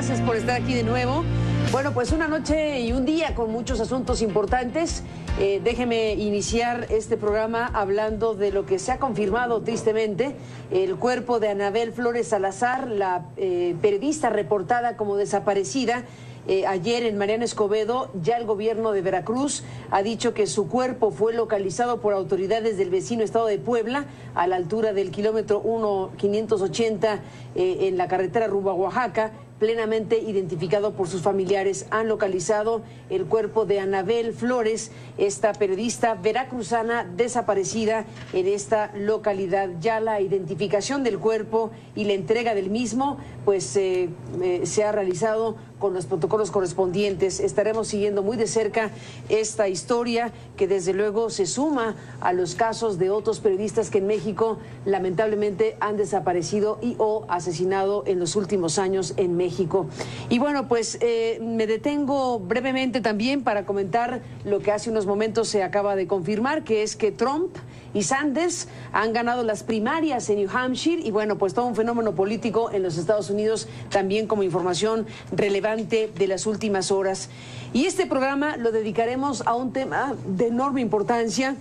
gracias por estar aquí de nuevo. Bueno, pues una noche y un día con muchos asuntos importantes. Déjeme iniciar este programa hablando de lo que se ha confirmado tristemente, el cuerpo de Anabel Flores Salazar, la periodista reportada como desaparecida. Ayer en Mariano Escobedo, ya el gobierno de Veracruz ha dicho que su cuerpo fue localizado por autoridades del vecino estado de Puebla, a la altura del kilómetro 1580 en la carretera rumbo a Oaxaca, plenamente identificado por sus familiares. Han localizado el cuerpo de Anabel Flores, esta periodista veracruzana desaparecida en esta localidad. Ya la identificación del cuerpo y la entrega del mismo, pues se ha realizado con los protocolos correspondientes. Estaremos siguiendo muy de cerca esta historia que desde luego se suma a los casos de otros periodistas que en México lamentablemente han desaparecido y o asesinado en los últimos años en México. Y bueno, pues me detengo brevemente también para comentar lo que hace unos momentos se acaba de confirmar, que es que Trump y Sanders han ganado las primarias en New Hampshire y bueno, pues todo un fenómeno político en los Estados Unidos también como información relevante de las últimas horas. Y este programa lo dedicaremos a un tema de enorme importancia.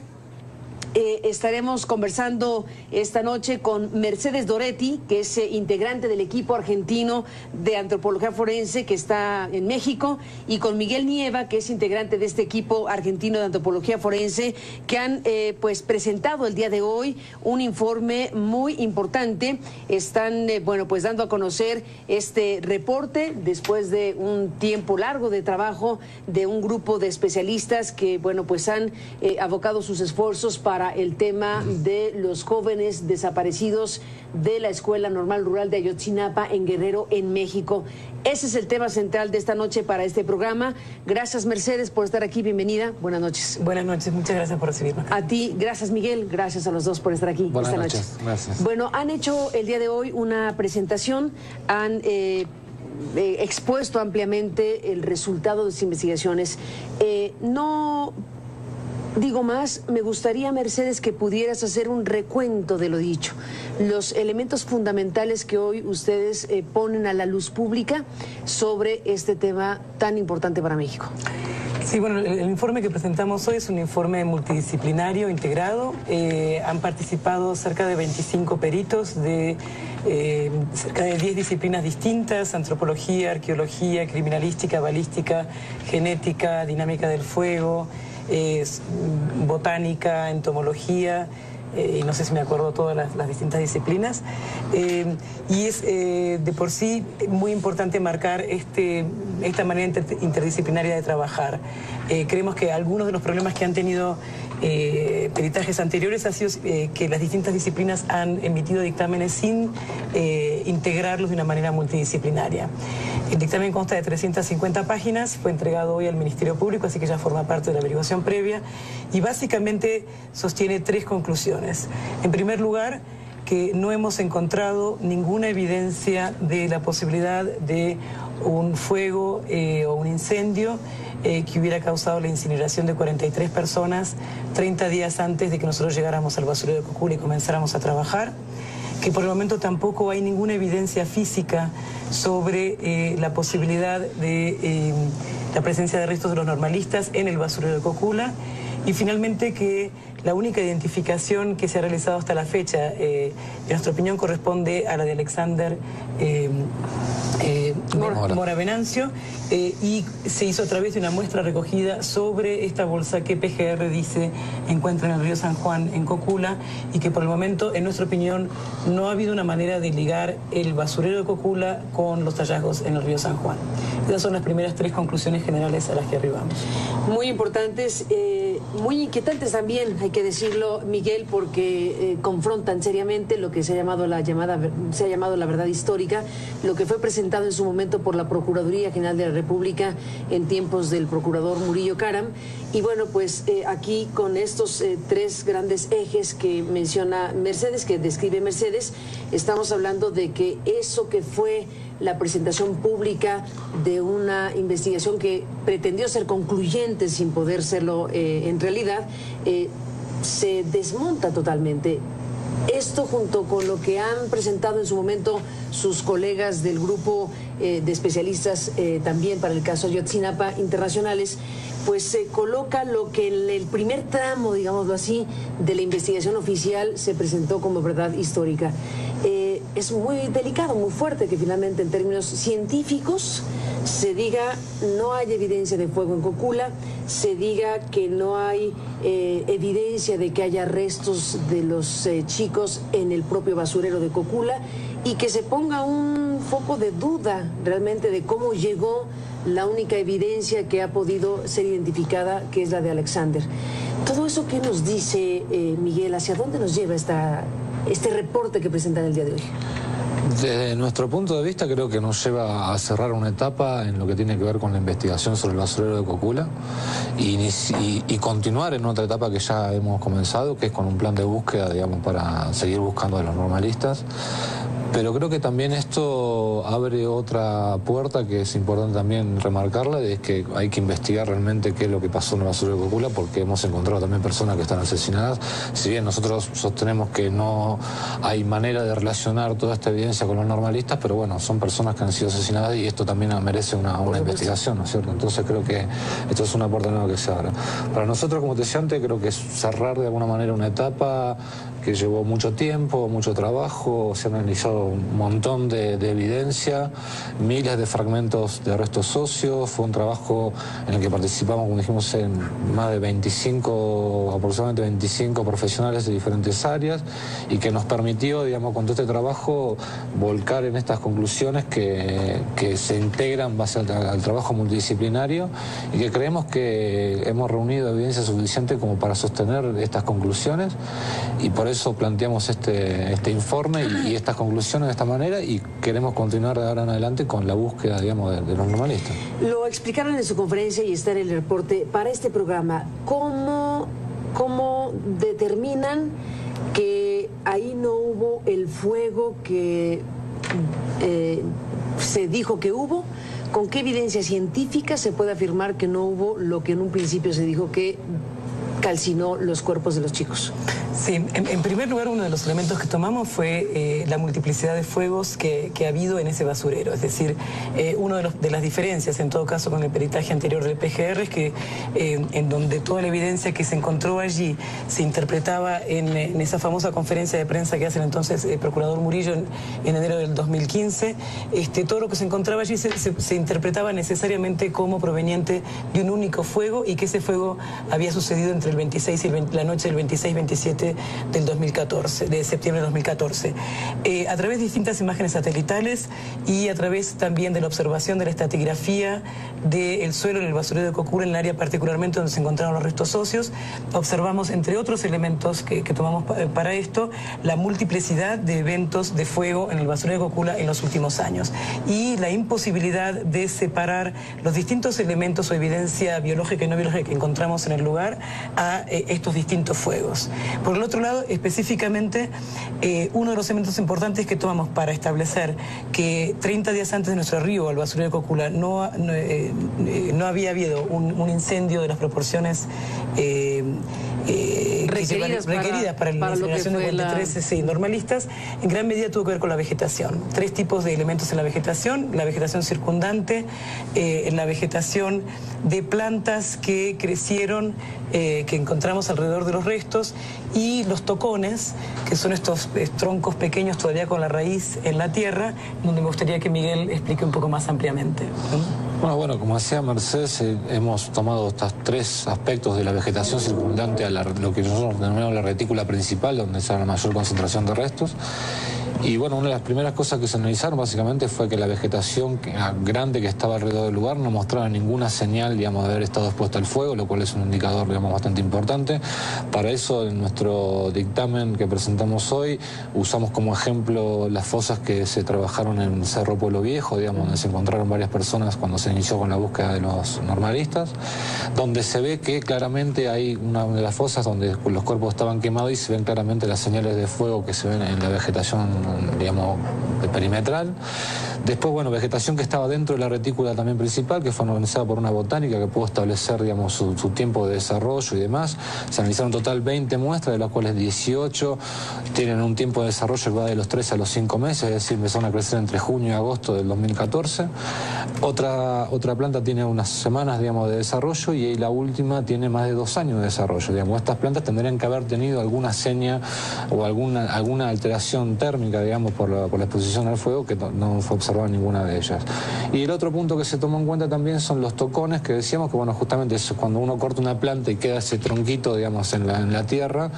Estaremos conversando esta noche con Mercedes Doretti, que es integrante del equipo argentino de antropología forense que está en México, y con Miguel Nieva, que es integrante de este equipo argentino de antropología forense, que han pues presentado el día de hoy un informe muy importante. Están bueno, pues dando a conocer este reporte después de un tiempo largo de trabajo de un grupo de especialistas que bueno, pues han abocado sus esfuerzos para el tema de los jóvenes desaparecidos de la Escuela Normal Rural de Ayotzinapa en Guerrero, en México. Ese es el tema central de esta noche para este programa. Gracias, Mercedes, por estar aquí. Bienvenida. Buenas noches. Buenas noches. Muchas gracias por recibirme. A ti. Gracias, Miguel. Gracias a los dos por estar aquí esta noche. Buenas noches. Gracias. Bueno, han hecho el día de hoy una presentación, han expuesto ampliamente el resultado de sus investigaciones. No digo más, me gustaría, Mercedes, que pudieras hacer un recuento de lo dicho, los elementos fundamentales que hoy ustedes ponen a la luz pública sobre este tema tan importante para México. Sí, bueno, el informe que presentamos hoy es un informe multidisciplinario, integrado. Han participado cerca de 25 peritos de cerca de 10 disciplinas distintas: antropología, arqueología, criminalística, balística, genética, dinámica del fuego, botánica, entomología, y no sé si me acuerdo todas las distintas disciplinas. Y es de por sí muy importante marcar esta manera interdisciplinaria de trabajar. Creemos que algunos de los problemas que han tenido peritajes anteriores ha sido que las distintas disciplinas han emitido dictámenes sin integrarlos de una manera multidisciplinaria. El dictamen consta de 350 páginas, fue entregado hoy al Ministerio Público, así que ya forma parte de la averiguación previa, y básicamente sostiene 3 conclusiones. En primer lugar, que no hemos encontrado ninguna evidencia de la posibilidad de un fuego o un incendio que hubiera causado la incineración de 43 personas 30 días antes de que nosotros llegáramos al basurero de Cocula y comenzáramos a trabajar, que por el momento tampoco hay ninguna evidencia física sobre la posibilidad de la presencia de restos de los normalistas en el basurero de Cocula, y finalmente que la única identificación que se ha realizado hasta la fecha, en nuestra opinión, corresponde a la de Alexander Mora Venancio, y se hizo a través de una muestra recogida sobre esta bolsa que PGR dice encuentra en el río San Juan, en Cocula, y que por el momento, en nuestra opinión, no ha habido una manera de ligar el basurero de Cocula con los hallazgos en el río San Juan. Esas son las primeras 3 conclusiones generales a las que arribamos. Muy importantes, muy inquietantes también, hay que decirlo, Miguel, porque confrontan seriamente lo que se ha llamado la verdad histórica, lo que fue presentado en su momento por la Procuraduría General de la República en tiempos del procurador Murillo Karam. Y bueno, pues aquí con estos 3 grandes ejes que menciona Mercedes, que describe Mercedes, estamos hablando de que eso que fue la presentación pública de una investigación que pretendió ser concluyente sin poder serlo en realidad, se desmonta totalmente. Esto junto con lo que han presentado en su momento sus colegas del grupo de especialistas también para el caso Ayotzinapa internacionales, pues coloca lo que en el primer tramo, digámoslo así, de la investigación oficial se presentó como verdad histórica. Es muy delicado, muy fuerte que finalmente en términos científicos se diga no hay evidencia de fuego en Cocula, se diga que no hay evidencia de que haya restos de los chicos en el propio basurero de Cocula y que se ponga un foco de duda realmente de cómo llegó la única evidencia que ha podido ser identificada, que es la de Alexander. Todo eso, ¿qué nos dice, Miguel? ¿Hacia dónde nos lleva este reporte que presentan el día de hoy? Desde nuestro punto de vista, creo que nos lleva a cerrar una etapa en lo que tiene que ver con la investigación sobre el basurero de Cocula y continuar en otra etapa que ya hemos comenzado, que es con un plan de búsqueda, digamos, para seguir buscando a los normalistas. Pero creo que también esto abre otra puerta que es importante también remarcarla, es que hay que investigar realmente qué es lo que pasó en el basurero de Cocula, porque hemos encontrado también personas que están asesinadas. Si bien nosotros sostenemos que no hay manera de relacionar toda esta evidencia con los normalistas, pero bueno, son personas que han sido asesinadas y esto también merece una investigación, ¿no es cierto? Entonces creo que esto es una puerta nueva que se abre. Para nosotros, como te decía antes, creo que es cerrar de alguna manera una etapa que llevó mucho tiempo, mucho trabajo, se han analizado un montón de evidencia, miles de fragmentos de restos óseos. Fue un trabajo en el que participamos, como dijimos, en más de aproximadamente 25 profesionales de diferentes áreas y que nos permitió, digamos, con todo este trabajo, volcar en estas conclusiones que se integran base al trabajo multidisciplinario y que creemos que hemos reunido evidencia suficiente como para sostener estas conclusiones y por eso planteamos este informe y estas conclusiones de esta manera y queremos continuar de ahora en adelante con la búsqueda, digamos, de los normalistas. Lo explicaron en su conferencia y está en el reporte. Para este programa, ¿cómo determinan que ahí no hubo el fuego que se dijo que hubo? ¿Con qué evidencia científica se puede afirmar que no hubo lo que en un principio se dijo que calcinó los cuerpos de los chicos? Sí, en primer lugar, uno de los elementos que tomamos fue la multiplicidad de fuegos que ha habido en ese basurero. Es decir, una de las diferencias, en todo caso, con el peritaje anterior del PGR es que en donde toda la evidencia que se encontró allí se interpretaba en esa famosa conferencia de prensa que hace el entonces procurador Murillo en enero del 2015, todo lo que se encontraba allí se interpretaba necesariamente como proveniente de un único fuego y que ese fuego había sucedido entre el 26 y la noche del 26-27 del 2014, de septiembre de 2014. A través de distintas imágenes satelitales y a través también de la observación de la estratigrafía del suelo en el basurero de Cocula, en el área particularmente donde se encontraron los restos óseos, observamos, entre otros elementos que tomamos para esto, la multiplicidad de eventos de fuego en el basurero de Cocula en los últimos años y la imposibilidad de separar los distintos elementos o evidencia biológica y no biológica que encontramos en el lugar a estos distintos fuegos. Por el otro lado, específicamente, uno de los elementos importantes que tomamos para establecer que 30 días antes de nuestro arribo al basurero de Cocula no había habido un incendio de las proporciones requeridas para la generación de 43 normalistas, en gran medida tuvo que ver con la vegetación. Tres tipos de elementos en la vegetación circundante, la vegetación de plantas que crecieron, que encontramos alrededor de los restos, y los tocones, que son estos troncos pequeños todavía con la raíz en la tierra, donde me gustaría que Miguel explique un poco más ampliamente. Bueno, como decía Mercedes, hemos tomado estos tres aspectos de la vegetación circundante a lo que nosotros denominamos la retícula principal, donde está la mayor concentración de restos. Y bueno, una de las primeras cosas que se analizaron básicamente fue que la vegetación grande que estaba alrededor del lugar no mostraba ninguna señal, digamos, de haber estado expuesta al fuego, lo cual es un indicador, digamos, bastante importante. Para eso, en nuestro dictamen que presentamos hoy, usamos como ejemplo las fosas que se trabajaron en Cerro Pueblo Viejo, digamos, donde se encontraron varias personas cuando se inició con la búsqueda de los normalistas, donde se ve que claramente hay una de las fosas donde los cuerpos estaban quemados y se ven claramente las señales de fuego que se ven en la vegetación digamos, perimetral. Después, bueno, vegetación que estaba dentro de la retícula también principal, que fue organizada por una botánica que pudo establecer, digamos, su tiempo de desarrollo y demás. Se analizaron en total 20 muestras, de las cuales 18 tienen un tiempo de desarrollo que va de los 3 a los 5 meses, es decir, empezaron a crecer entre junio y agosto del 2014. Otra planta tiene unas semanas, digamos, de desarrollo, y la última tiene más de 2 años de desarrollo. Digamos, estas plantas tendrían que haber tenido alguna seña o alguna alteración térmica, digamos, por la exposición al fuego, que no fue observada ninguna de ellas. Y el otro punto que se tomó en cuenta también son los tocones, que decíamos que, bueno, justamente eso, cuando uno corta una planta y queda ese tronquito, digamos, en la tierra,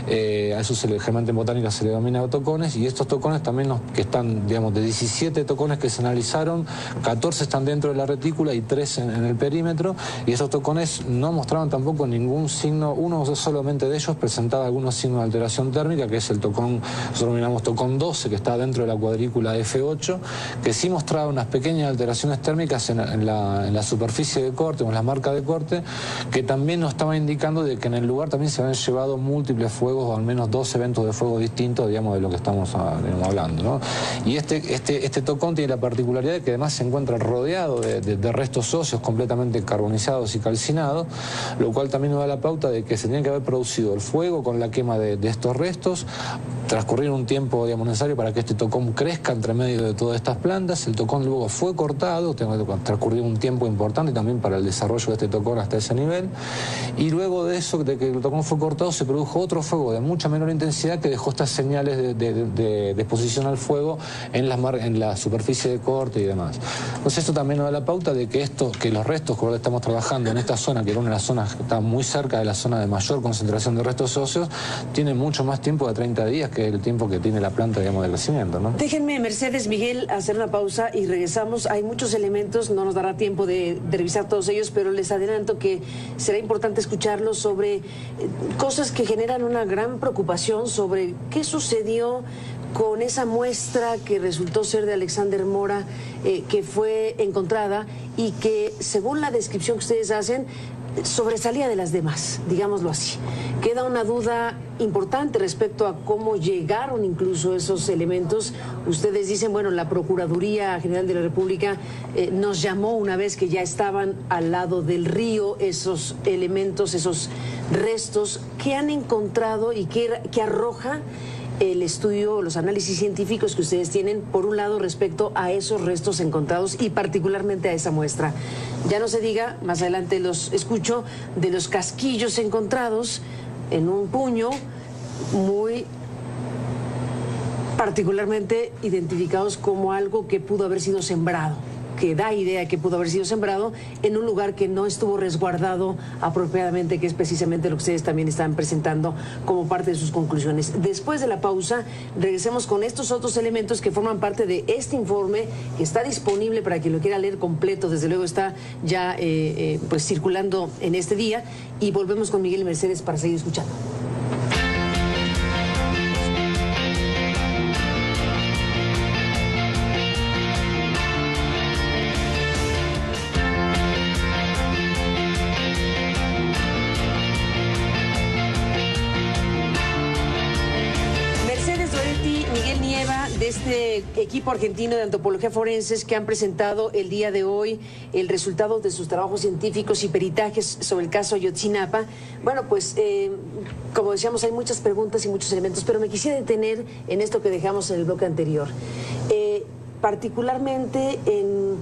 a eso generalmente en botánica se le denomina tocones, y estos tocones también, que están, digamos, de 17 tocones que se analizaron, 14 están dentro de la retícula y 3 en el perímetro, y esos tocones no mostraban tampoco ningún signo. Uno solamente de ellos presentaba algunos signos de alteración térmica, que es el tocón, nosotros denominamos tocón 12, que está dentro de la cuadrícula F8, que sí mostraba unas pequeñas alteraciones térmicas en la superficie de corte o en la marca de corte, que también nos estaba indicando de que en el lugar también se habían llevado múltiples fuegos, o al menos 2 eventos de fuego distintos, digamos, de lo que estamos, digamos, hablando, ¿no? Y este tocón tiene la particularidad de que además se encuentra rodeado de restos óseos completamente carbonizados y calcinados, lo cual también nos da la pauta de que se tiene que haber producido el fuego con la quema de estos restos, transcurrir un tiempo, digamos, necesario para que este tocón crezca entre medio de todas estas plantas. El tocón luego fue cortado, transcurrió un tiempo importante también para el desarrollo de este tocón hasta ese nivel, y luego de eso, de que el tocón fue cortado, se produjo otro fuego de mucha menor intensidad que dejó estas señales de exposición al fuego en la superficie de corte y demás. Entonces esto también nos da la pauta de que los restos con los que estamos trabajando en esta zona, que era una de las zonas que está muy cerca de la zona de mayor concentración de restos óseos, tiene mucho más tiempo de 30 días que el tiempo que tiene la planta, digamos, de crecimiento, ¿no? Déjenme, Mercedes, Miguel, hacer una pausa y regresamos. Hay muchos elementos, no nos dará tiempo de revisar todos ellos, pero les adelanto que será importante escucharlos sobre cosas que generan una gran preocupación sobre qué sucedió con esa muestra que resultó ser de Alexander Mora, que fue encontrada y que, según la descripción que ustedes hacen, sobresalía de las demás, digámoslo así. Queda una duda importante respecto a cómo llegaron incluso esos elementos. Ustedes dicen, bueno, la Procuraduría General de la República nos llamó una vez que ya estaban al lado del río esos elementos, esos restos. ¿Qué han encontrado y qué arroja el estudio, los análisis científicos que ustedes tienen, por un lado, respecto a esos restos encontrados y particularmente a esa muestra? Ya no se diga, más adelante los escucho, de los casquillos encontrados en un puño, muy particularmente identificados como algo que pudo haber sido sembrado, que da idea que pudo haber sido sembrado en un lugar que no estuvo resguardado apropiadamente, que es precisamente lo que ustedes también están presentando como parte de sus conclusiones. Después de la pausa, regresemos con estos otros elementos que forman parte de este informe, que está disponible para quien lo quiera leer completo. Desde luego está ya pues circulando en este día, y volvemos con Miguel y Mercedes para seguir escuchando. De este equipo argentino de antropología forenses que han presentado el día de hoy el resultado de sus trabajos científicos y peritajes sobre el caso Ayotzinapa. Bueno, pues como decíamos, hay muchas preguntas y muchos elementos, pero me quisiera detener en esto que dejamos en el bloque anterior, particularmente en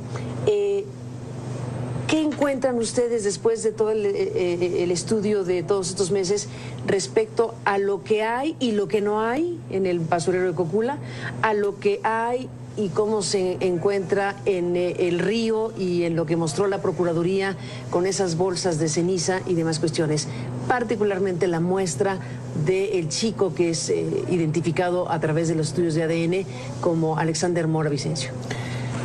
¿qué encuentran ustedes después de todo el estudio de todos estos meses respecto a lo que hay y lo que no hay en el basurero de Cocula, a lo que hay y cómo se encuentra en el río y en lo que mostró la Procuraduría con esas bolsas de ceniza y demás cuestiones? Particularmente la muestra del chico que es identificado a través de los estudios de ADN como Alexander Mora Vicencio.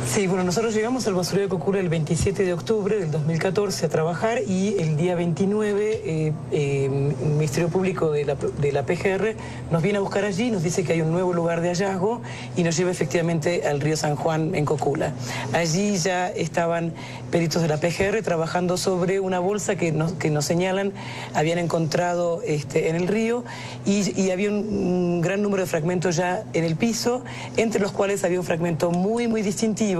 Sí, bueno, nosotros llegamos al basurero de Cocula el 27 de octubre del 2014 a trabajar y el día 29 el Ministerio Público de la PGR nos viene a buscar allí, nos dice que hay un nuevo lugar de hallazgo y nos lleva efectivamente al río San Juan en Cocula. Allí ya estaban peritos de la PGR trabajando sobre una bolsa que nos señalan habían encontrado en el río y había un gran número de fragmentos ya en el piso, entre los cuales había un fragmento muy distintivo.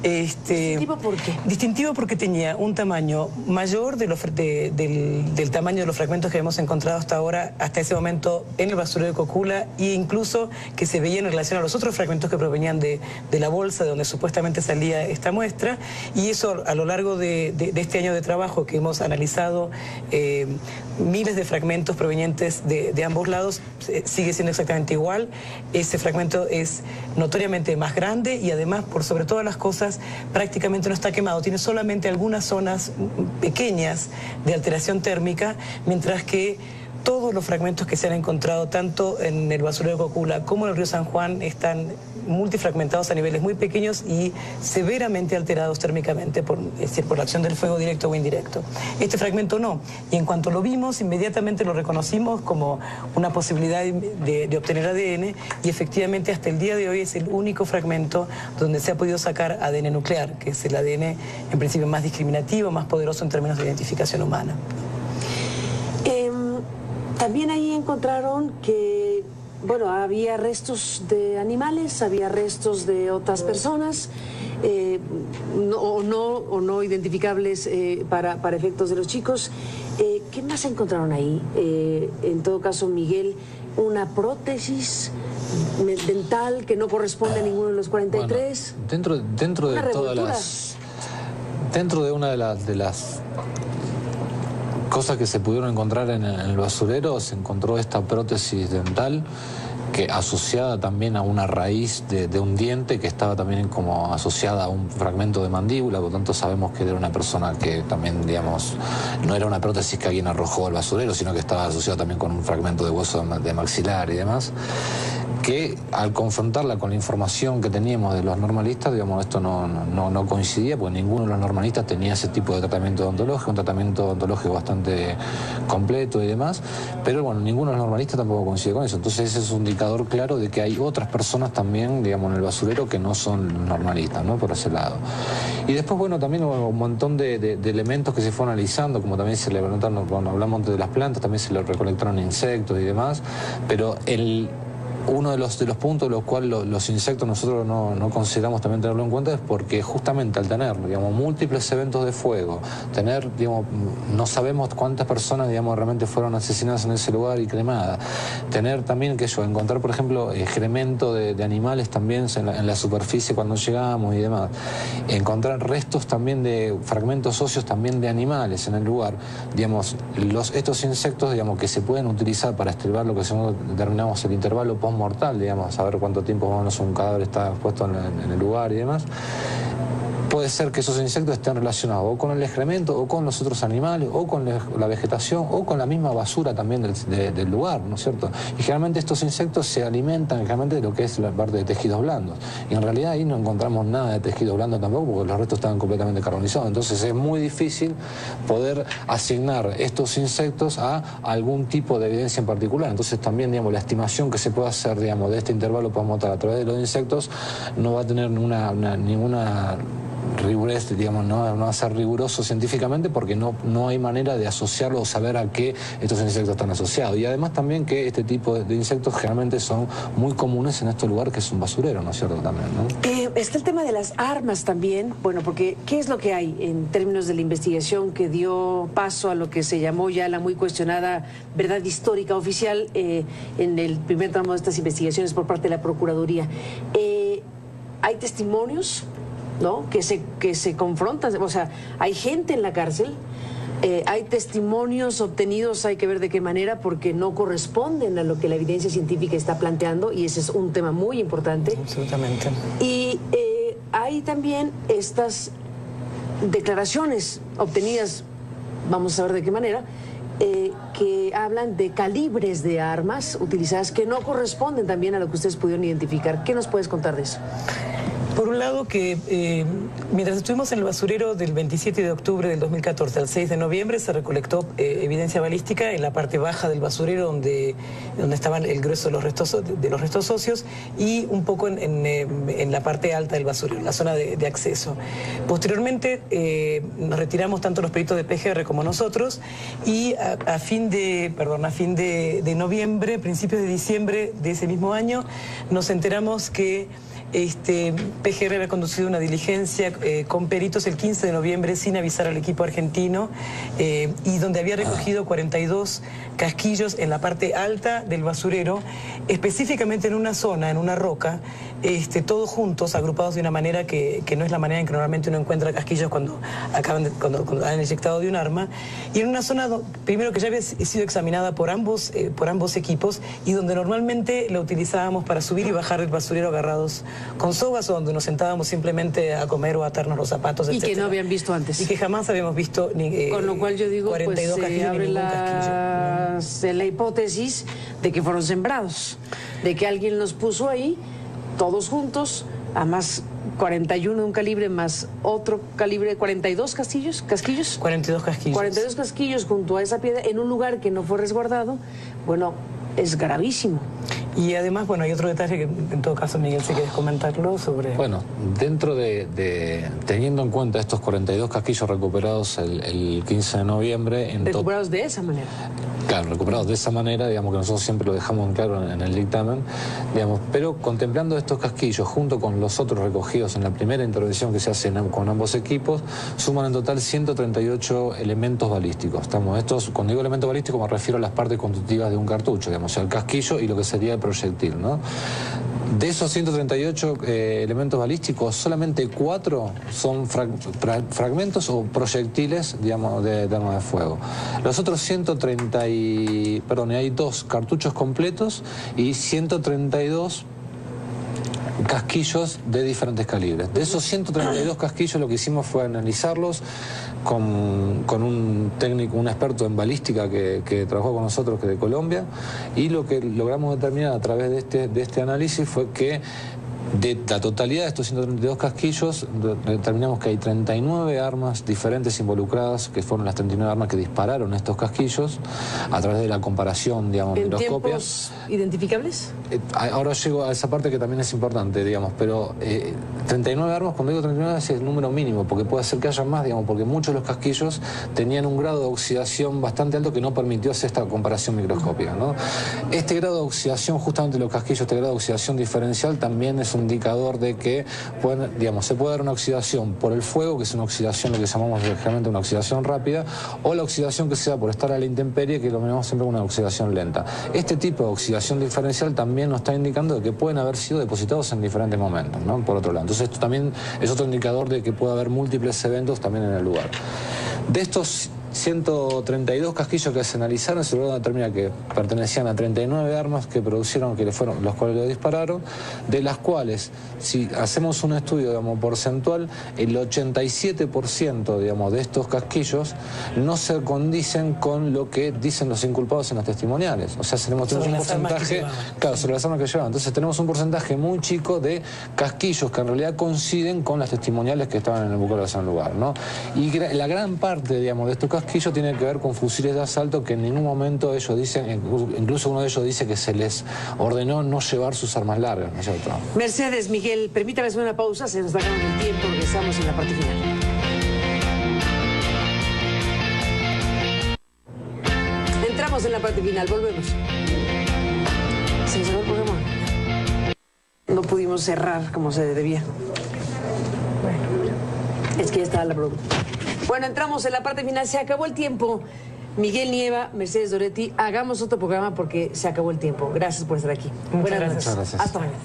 ¿Distintivo por qué? Distintivo porque tenía un tamaño mayor del tamaño de los fragmentos que hemos encontrado hasta ahora, hasta ese momento en el basurero de Cocula, e incluso que se veía en relación a los otros fragmentos que provenían de la bolsa de donde supuestamente salía esta muestra, y eso a lo largo de este año de trabajo que hemos analizado miles de fragmentos provenientes de ambos lados, sigue siendo exactamente igual. Ese fragmento es notoriamente más grande y además, por sobre todas las cosas, prácticamente no está quemado, tiene solamente algunas zonas pequeñas de alteración térmica, mientras que todos los fragmentos que se han encontrado tanto en el basurero de Cocula como en el río San Juan están multifragmentados a niveles muy pequeños y severamente alterados térmicamente, es decir, por la acción del fuego directo o indirecto. Este fragmento no, y en cuanto lo vimos, inmediatamente lo reconocimos como una posibilidad de obtener ADN, y efectivamente hasta el día de hoy es el único fragmento donde se ha podido sacar ADN nuclear, que es el ADN en principio más discriminativo, más poderoso en términos de identificación humana. También ahí encontraron que, bueno, había restos de animales, había restos de otras personas, no identificables para efectos de los chicos. ¿Qué más encontraron ahí? En todo caso, Miguel, una prótesis dental que no corresponde a ninguno de los 43. Bueno, dentro de todas las... Dentro de una de las cosas que se pudieron encontrar en el basurero, se encontró esta prótesis dental que asociada también a una raíz de un diente que estaba también como asociada a un fragmento de mandíbula, por lo tanto sabemos que era una persona que también, digamos, no era una prótesis que alguien arrojó al basurero, sino que estaba asociada también con un fragmento de hueso de maxilar y demás, que al confrontarla con la información que teníamos de los normalistas, digamos, esto no coincidía, porque ninguno de los normalistas tenía ese tipo de tratamiento odontológico, un tratamiento odontológico bastante completo y demás, pero bueno, ninguno de los normalistas tampoco coincide con eso. Entonces ese es un indicador claro de que hay otras personas también, digamos, en el basurero que no son normalistas, ¿no? Por ese lado. Y después, bueno, también hubo un montón de elementos que se fueron analizando, como también se le notaron, cuando hablamos de las plantas, también se le recolectaron insectos y demás, pero uno de los puntos de los cuales los insectos nosotros no consideramos también tenerlo en cuenta es porque justamente al tener, digamos, múltiples eventos de fuego, digamos, no sabemos cuántas personas, digamos, realmente fueron asesinadas en ese lugar y cremadas, tener también encontrar, por ejemplo, excremento de animales también en la superficie cuando llegamos y demás, encontrar restos también de fragmentos óseos también de animales en el lugar, digamos, estos insectos, digamos, que se pueden utilizar para estribar lo que nosotros determinamos el intervalo mortal, digamos, saber cuánto tiempo más o menos un cadáver está expuesto en el lugar y demás. Puede ser que esos insectos estén relacionados o con el excremento, o con los otros animales, o con la vegetación, o con la misma basura también del lugar, ¿no es cierto? Y generalmente estos insectos se alimentan generalmente de lo que es la parte de tejidos blandos. Y en realidad ahí no encontramos nada de tejido blando tampoco, porque los restos estaban completamente carbonizados. Entonces es muy difícil poder asignar estos insectos a algún tipo de evidencia en particular. Entonces también, digamos, la estimación que se puede hacer, digamos, de este intervalo postmortal a través de los insectos no va a tener ninguna rigurez, digamos, no va a ser riguroso científicamente, porque no hay manera de asociarlo o saber a qué estos insectos están asociados. Y además también que este tipo de insectos generalmente son muy comunes en este lugar que es un basurero, ¿no es cierto? También, ¿no? Está el tema de las armas también, bueno, porque ¿qué es lo que hay en términos de la investigación que dio paso a lo que se llamó ya la muy cuestionada verdad histórica oficial en el primer tramo de estas investigaciones por parte de la Procuraduría? Hay testimonios, ¿no?, que se confrontan, o sea, hay gente en la cárcel, hay testimonios obtenidos, hay que ver de qué manera, porque no corresponden a lo que la evidencia científica está planteando, y ese es un tema muy importante. Absolutamente. Y hay también estas declaraciones obtenidas, vamos a ver de qué manera, que hablan de calibres de armas utilizadas que no corresponden también a lo que ustedes pudieron identificar. ¿Qué nos puedes contar de eso? Por un lado que mientras estuvimos en el basurero del 27 de octubre del 2014 al 6 de noviembre se recolectó evidencia balística en la parte baja del basurero donde estaban el grueso de los restos óseos y un poco en la parte alta del basurero, en la zona de acceso. Posteriormente nos retiramos tanto los peritos de PGR como nosotros y a fin de noviembre, principios de diciembre de ese mismo año, nos enteramos que PGR había conducido una diligencia con peritos el 15 de noviembre sin avisar al equipo argentino y donde había recogido 42 casquillos en la parte alta del basurero, específicamente en una zona, en una roca, todos juntos, agrupados de una manera que no es la manera en que normalmente uno encuentra casquillos cuando han inyectado de un arma, y en una zona primero que ya había sido examinada por ambos equipos y donde normalmente la utilizábamos para subir y bajar del basurero agarrados con sogas o donde nos sentábamos simplemente a comer o a atarnos los zapatos, y etcétera. que no habían visto antes. Y que jamás habíamos visto con lo cual yo digo, 42 pues casquillos abre ni ningún casquillo. la hipótesis de que fueron sembrados, de que alguien los puso ahí, todos juntos, a más 41 de un calibre más otro calibre, 42 casquillos. 42 casquillos. 42 casquillos junto a esa piedra en un lugar que no fue resguardado. Bueno, es gravísimo. Y además, bueno, hay otro detalle que en todo caso, Miguel, si quieres comentarlo sobre... Bueno, dentro teniendo en cuenta estos 42 casquillos recuperados el 15 de noviembre... Recuperados de esa manera. Claro, recuperados de esa manera, digamos que nosotros siempre lo dejamos en claro en el dictamen, digamos, pero contemplando estos casquillos junto con los otros recogidos en la primera intervención que se hace con ambos equipos, suman en total 138 elementos balísticos. Cuando digo elementos balísticos me refiero a las partes constitutivas de un cartucho, digamos, o sea, el casquillo y lo que sería el proyectil, ¿no? De esos 138 elementos balísticos, solamente 4 son fragmentos o proyectiles, digamos, de arma de fuego. Los otros hay 2 cartuchos completos y 132 casquillos de diferentes calibres. De esos 132 casquillos lo que hicimos fue analizarlos con un técnico, un experto en balística que trabajó con nosotros, que de Colombia, y lo que logramos determinar a través de este análisis fue que de la totalidad de estos 132 casquillos, determinamos que hay 39 armas diferentes involucradas, que fueron las 39 armas que dispararon estos casquillos, a través de la comparación, digamos, ¿En microscopia. tiempos identificables? Ahora llego a esa parte que también es importante, digamos, pero 39 armas, cuando digo 39 es el número mínimo, porque puede ser que haya más, digamos, porque muchos de los casquillos tenían un grado de oxidación bastante alto que no permitió hacer esta comparación microscópica, ¿no? Este grado de oxidación, justamente los casquillos, este grado de oxidación diferencial también es un indicador de que se puede dar una oxidación por el fuego, que es una oxidación, lo que llamamos generalmente una oxidación rápida, o la oxidación que sea por estar a la intemperie, que lo llamamos siempre una oxidación lenta. Este tipo de oxidación diferencial también nos está indicando de que pueden haber sido depositados en diferentes momentos, ¿no? Por otro lado. Entonces esto también es otro indicador de que puede haber múltiples eventos también en el lugar. De estos 132 casquillos que se analizaron, se logró determinar que pertenecían a 39 armas que produjeron, los cuales lo dispararon, de las cuales, si hacemos un estudio, digamos, porcentual, el 87%, digamos, de estos casquillos no se condicen con lo que dicen los inculpados en las testimoniales. O sea, tenemos un porcentaje, claro, sobre las armas que llevaban. Entonces tenemos un porcentaje muy chico de casquillos que en realidad coinciden con las testimoniales que estaban en el buque de lugar, ¿no? Y la gran parte, digamos, de estos casquillos tiene que ver con fusiles de asalto que en ningún momento ellos dicen, incluso uno de ellos dice que se les ordenó no llevar sus armas largas, ¿no es cierto? Mercedes, Miguel, permítame hacer una pausa, se nos está acabando el tiempo, regresamos en la parte final. Entramos en la parte final, volvemos. Se nos acabó el programa. No pudimos cerrar como se debía. Es que ya estaba la pregunta. Bueno, entramos en la parte final, se acabó el tiempo. Miguel Nieva, Mercedes Doretti, hagamos otro programa porque se acabó el tiempo. Gracias por estar aquí. Buenas noches. Gracias. Hasta mañana.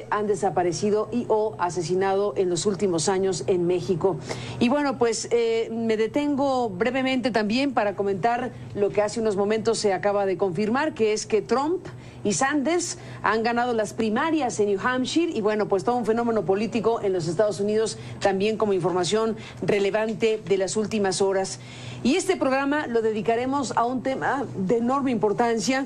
han desaparecido y o asesinado en los últimos años en México. Y bueno, pues me detengo brevemente también para comentar lo que hace unos momentos se acaba de confirmar, que es que Trump y Sanders han ganado las primarias en New Hampshire y bueno, pues todo un fenómeno político en los Estados Unidos también como información relevante de las últimas horas. Y este programa lo dedicaremos a un tema de enorme importancia.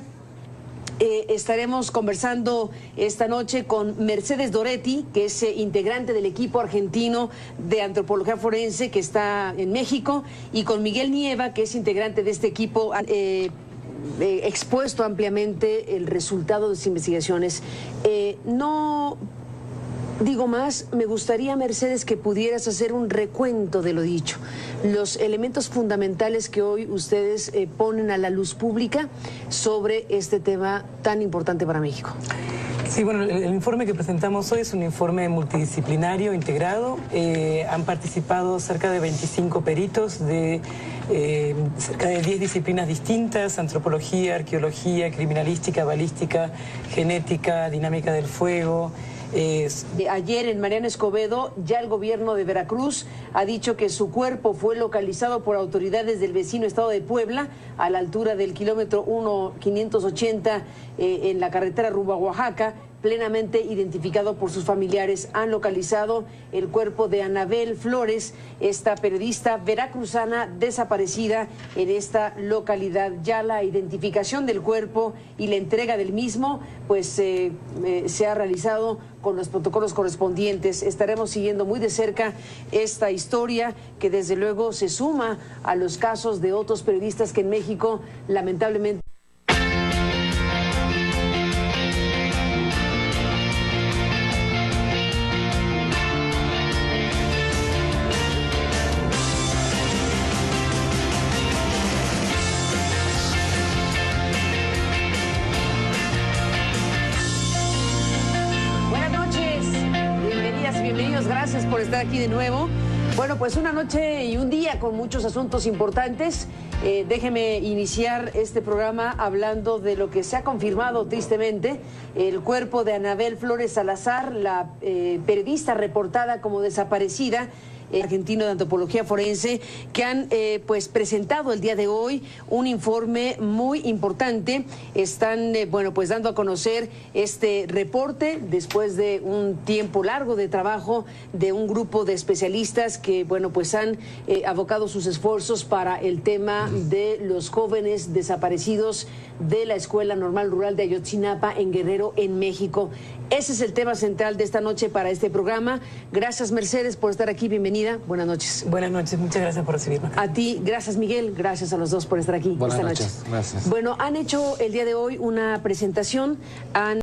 Estaremos conversando esta noche con Mercedes Doretti, que es integrante del equipo argentino de antropología forense que está en México, y con Miguel Nieva, que es integrante de este equipo, expuesto ampliamente el resultado de sus investigaciones. No digo más, me gustaría, Mercedes, que pudieras hacer un recuento de lo dicho, los elementos fundamentales que hoy ustedes ponen a la luz pública sobre este tema tan importante para México. Sí, bueno, el informe que presentamos hoy es un informe multidisciplinario, integrado. Han participado cerca de 25 peritos de cerca de 10 disciplinas distintas: antropología, arqueología, criminalística, balística, genética, dinámica del fuego. Ayer en Mariano Escobedo ya el gobierno de Veracruz ha dicho que su cuerpo fue localizado por autoridades del vecino estado de Puebla a la altura del kilómetro 1580 en la carretera rumbo a Oaxaca, plenamente identificado por sus familiares. Han localizado el cuerpo de Anabel Flores, esta periodista veracruzana desaparecida en esta localidad. Ya la identificación del cuerpo y la entrega del mismo pues se ha realizado con los protocolos correspondientes. Estaremos siguiendo muy de cerca esta historia que desde luego se suma a los casos de otros periodistas que en México lamentablemente gracias por estar aquí de nuevo. Bueno, pues una noche y un día con muchos asuntos importantes. Déjeme iniciar este programa hablando de lo que se ha confirmado tristemente: el cuerpo de Anabel Flores Salazar, la periodista reportada como desaparecida, argentino de antropología forense, que han pues presentado el día de hoy un informe muy importante. Están bueno, pues dando a conocer este reporte después de un tiempo largo de trabajo de un grupo de especialistas que bueno, pues han abocado sus esfuerzos para el tema de los jóvenes desaparecidos de la Escuela Normal Rural de Ayotzinapa en Guerrero, en México. Ese es el tema central de esta noche para este programa. Gracias, Mercedes, por estar aquí. Bienvenida. Buenas noches. Buenas noches. Muchas gracias por recibirme. A ti. Gracias, Miguel. Gracias a los dos por estar aquí esta noche. Buenas noches. Gracias. Bueno, han hecho el día de hoy una presentación.